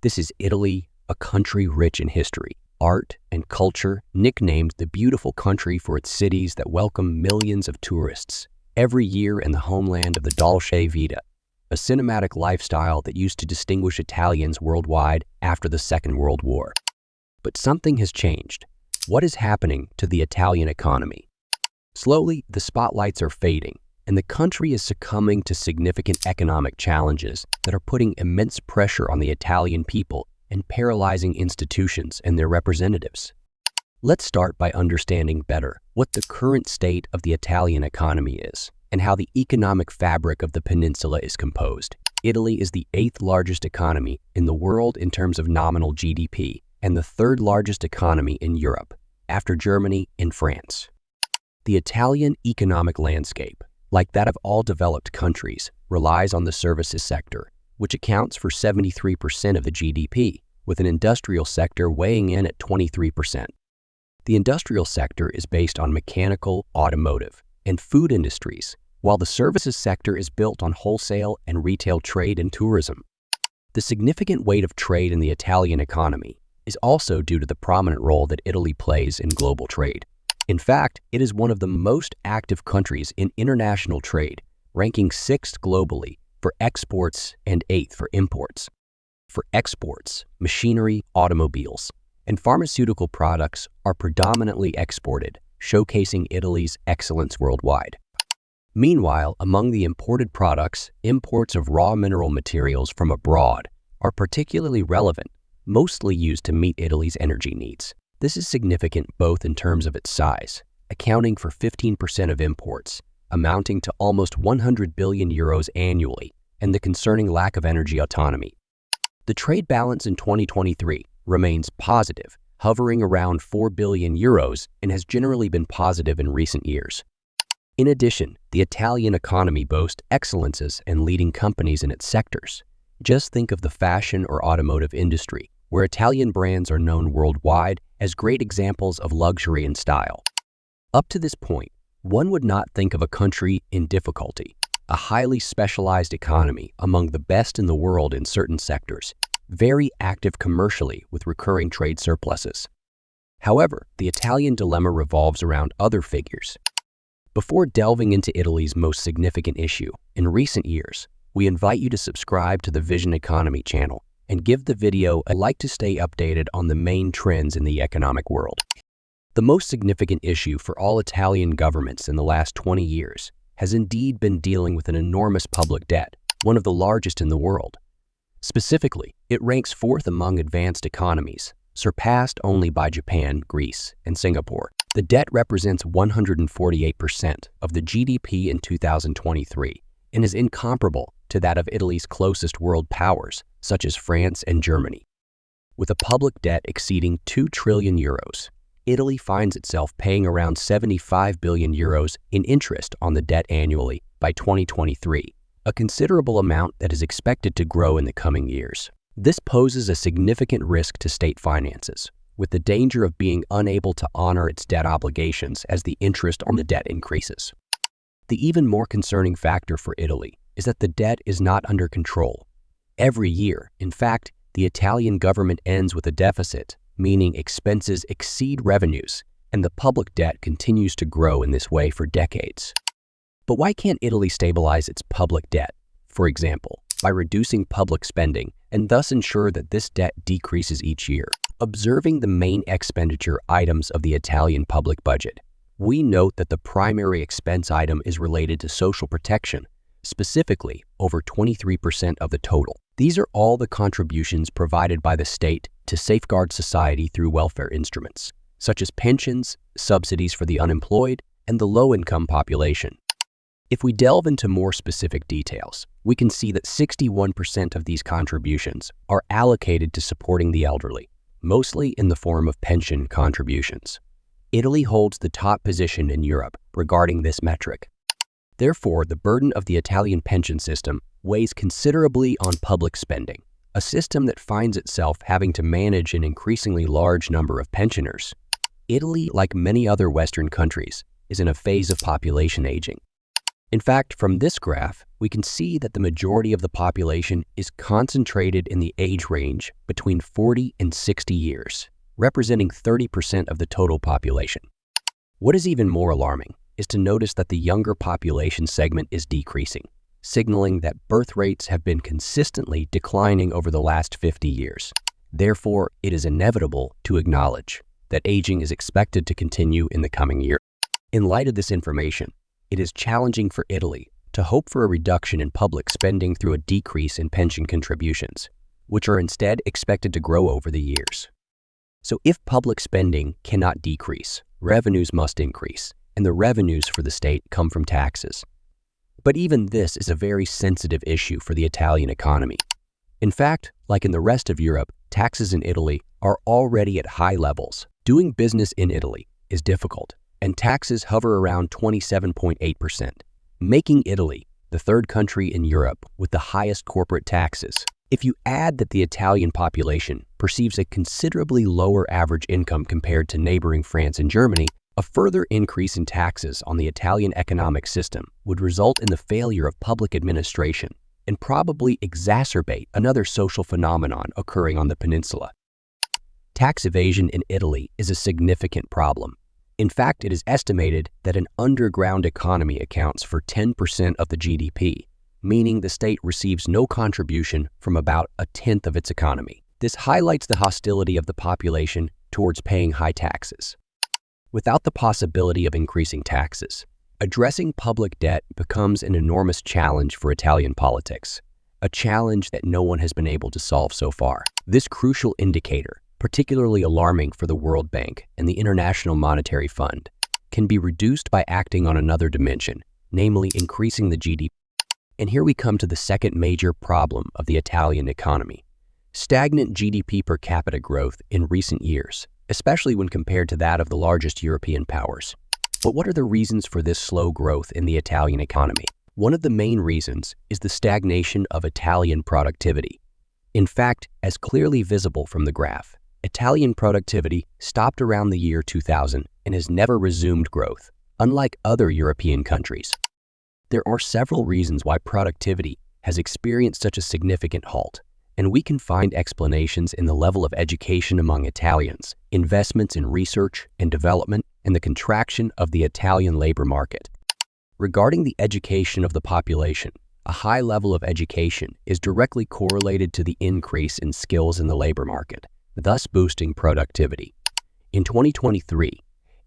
This is Italy, a country rich in history, art, and culture, nicknamed the beautiful country for its cities that welcome millions of tourists every year, and the homeland of the Dolce Vita, a cinematic lifestyle that used to distinguish Italians worldwide after the Second World War. But something has changed. What is happening to the Italian economy? Slowly, the spotlights are fading, and the country is succumbing to significant economic challenges that are putting immense pressure on the Italian people and paralyzing institutions and their representatives. Let's start by understanding better what the current state of the Italian economy is and how the economic fabric of the peninsula is composed. Italy is the 8th largest economy in the world in terms of nominal GDP and the 3rd largest economy in Europe, after Germany and France. The Italian economic landscape, like that of all developed countries, relies on the services sector, which accounts for 73% of the GDP, with an industrial sector weighing in at 23%. The industrial sector is based on mechanical, automotive, and food industries, while the services sector is built on wholesale and retail trade and tourism. The significant weight of trade in the Italian economy is also due to the prominent role that Italy plays in global trade. In fact, it is one of the most active countries in international trade, ranking 6th globally for exports and 8th for imports. For exports, machinery, automobiles, and pharmaceutical products are predominantly exported, showcasing Italy's excellence worldwide. Meanwhile, among the imported products, imports of raw mineral materials from abroad are particularly relevant, mostly used to meet Italy's energy needs. This is significant both in terms of its size, accounting for 15% of imports, amounting to almost 100 billion euros annually, and the concerning lack of energy autonomy. The trade balance in 2023 remains positive, hovering around 4 billion euros, and has generally been positive in recent years. In addition, the Italian economy boasts excellences and leading companies in its sectors. Just think of the fashion or automotive industry, where Italian brands are known worldwide as great examples of luxury and style. Up to this point, one would not think of a country in difficulty, a highly specialized economy among the best in the world in certain sectors, very active commercially with recurring trade surpluses. However, the Italian dilemma revolves around other figures. Before delving into Italy's most significant issue, in recent years, we invite you to subscribe to the Vision Economy channel and give the video a like to stay updated on the main trends in the economic world. The most significant issue for all Italian governments in the last 20 years has indeed been dealing with an enormous public debt, one of the largest in the world. Specifically, it ranks 4th among advanced economies, surpassed only by Japan, Greece, and Singapore. The debt represents 148% of the GDP in 2023 and is incomparable to that of Italy's closest world powers, such as France and Germany. With a public debt exceeding 2 trillion euros, Italy finds itself paying around 75 billion euros in interest on the debt annually by 2023, a considerable amount that is expected to grow in the coming years. This poses a significant risk to state finances, with the danger of being unable to honor its debt obligations as the interest on the debt increases. The even more concerning factor for Italy is that the debt is not under control. Every year, in fact, the Italian government ends with a deficit, meaning expenses exceed revenues, and the public debt continues to grow in this way for decades. But why can't Italy stabilize its public debt, for example, by reducing public spending and thus ensure that this debt decreases each year? Observing the main expenditure items of the Italian public budget, we note that the primary expense item is related to social protection, specifically over 23% of the total. These are all the contributions provided by the state to safeguard society through welfare instruments, such as pensions, subsidies for the unemployed, and the low-income population. If we delve into more specific details, we can see that 61% of these contributions are allocated to supporting the elderly, mostly in the form of pension contributions. Italy holds the top position in Europe regarding this metric. Therefore, the burden of the Italian pension system weighs considerably on public spending, a system that finds itself having to manage an increasingly large number of pensioners. Italy, like many other Western countries, is in a phase of population aging. In fact, from this graph, we can see that the majority of the population is concentrated in the age range between 40 and 60 years, representing 30% of the total population. What is even more alarming is to notice that the younger population segment is decreasing, signaling that birth rates have been consistently declining over the last 50 years. Therefore, it is inevitable to acknowledge that aging is expected to continue in the coming year. In light of this information, it is challenging for Italy to hope for a reduction in public spending through a decrease in pension contributions, which are instead expected to grow over the years. So if public spending cannot decrease, revenues must increase, and the revenues for the state come from taxes. But even this is a very sensitive issue for the Italian economy. In fact, like in the rest of Europe, taxes in Italy are already at high levels. Doing business in Italy is difficult, and taxes hover around 27.8%, making Italy the third country in Europe with the highest corporate taxes. If you add that the Italian population perceives a considerably lower average income compared to neighboring France and Germany, a further increase in taxes on the Italian economic system would result in the failure of public administration and probably exacerbate another social phenomenon occurring on the peninsula. Tax evasion in Italy is a significant problem. In fact, it is estimated that an underground economy accounts for 10% of the GDP, meaning the state receives no contribution from about a tenth of its economy. This highlights the hostility of the population towards paying high taxes. Without the possibility of increasing taxes, addressing public debt becomes an enormous challenge for Italian politics, a challenge that no one has been able to solve so far. This crucial indicator, particularly alarming for the World Bank and the International Monetary Fund, can be reduced by acting on another dimension, namely increasing the GDP. And here we come to the second major problem of the Italian economy: stagnant GDP per capita growth in recent years, especially when compared to that of the largest European powers. But what are the reasons for this slow growth in the Italian economy? One of the main reasons is the stagnation of Italian productivity. In fact, as clearly visible from the graph, Italian productivity stopped around the year 2000 and has never resumed growth, unlike other European countries. There are several reasons why productivity has experienced such a significant halt, and we can find explanations in the level of education among Italians, investments in research and development, and the contraction of the Italian labor market. Regarding the education of the population, a high level of education is directly correlated to the increase in skills in the labor market, thus boosting productivity. In 2023,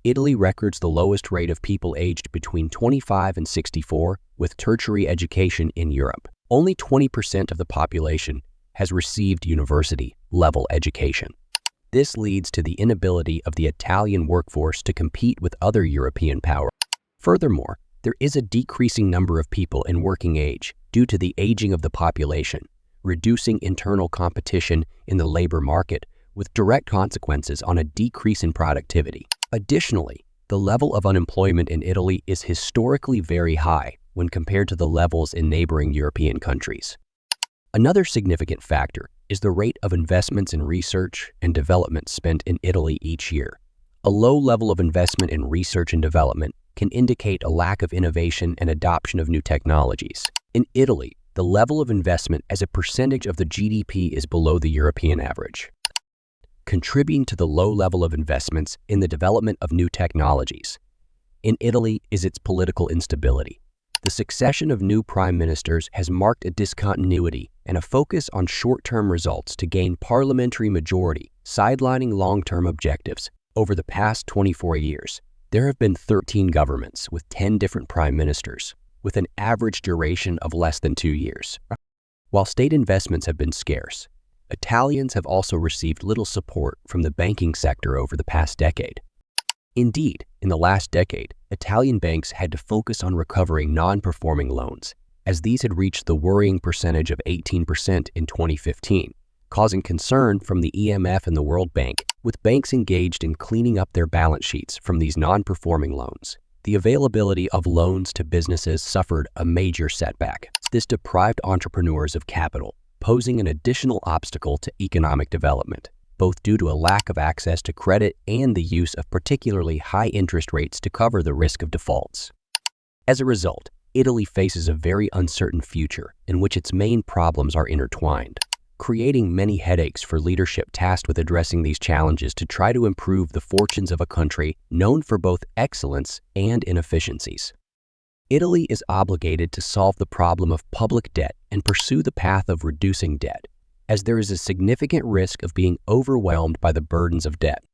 Italy records the lowest rate of people aged between 25 and 64 with tertiary education in Europe. Only 20% of the population has received university-level education. This leads to the inability of the Italian workforce to compete with other European powers. Furthermore, there is a decreasing number of people in working age due to the aging of the population, reducing internal competition in the labor market with direct consequences on a decrease in productivity. Additionally, the level of unemployment in Italy is historically very high when compared to the levels in neighboring European countries. Another significant factor is the rate of investments in research and development spent in Italy each year. A low level of investment in research and development can indicate a lack of innovation and adoption of new technologies. In Italy, the level of investment as a percentage of the GDP is below the European average, contributing to the low level of investments in the development of new technologies. In Italy is its political instability. The succession of new prime ministers has marked a discontinuity and a focus on short-term results to gain parliamentary majority, sidelining long-term objectives. Over the past 24 years, there have been 13 governments with 10 different prime ministers, with an average duration of less than 2 years. While state investments have been scarce, Italians have also received little support from the banking sector over the past decade. Indeed, in the last decade, Italian banks had to focus on recovering non-performing loans, as these had reached the worrying percentage of 18% in 2015, causing concern from the IMF and the World Bank. With banks engaged in cleaning up their balance sheets from these non-performing loans, the availability of loans to businesses suffered a major setback. This deprived entrepreneurs of capital, posing an additional obstacle to economic development, both due to a lack of access to credit and the use of particularly high interest rates to cover the risk of defaults. As a result, Italy faces a very uncertain future in which its main problems are intertwined, creating many headaches for leadership tasked with addressing these challenges to try to improve the fortunes of a country known for both excellence and inefficiencies. Italy is obligated to solve the problem of public debt and pursue the path of reducing debt, as there is a significant risk of being overwhelmed by the burdens of debt.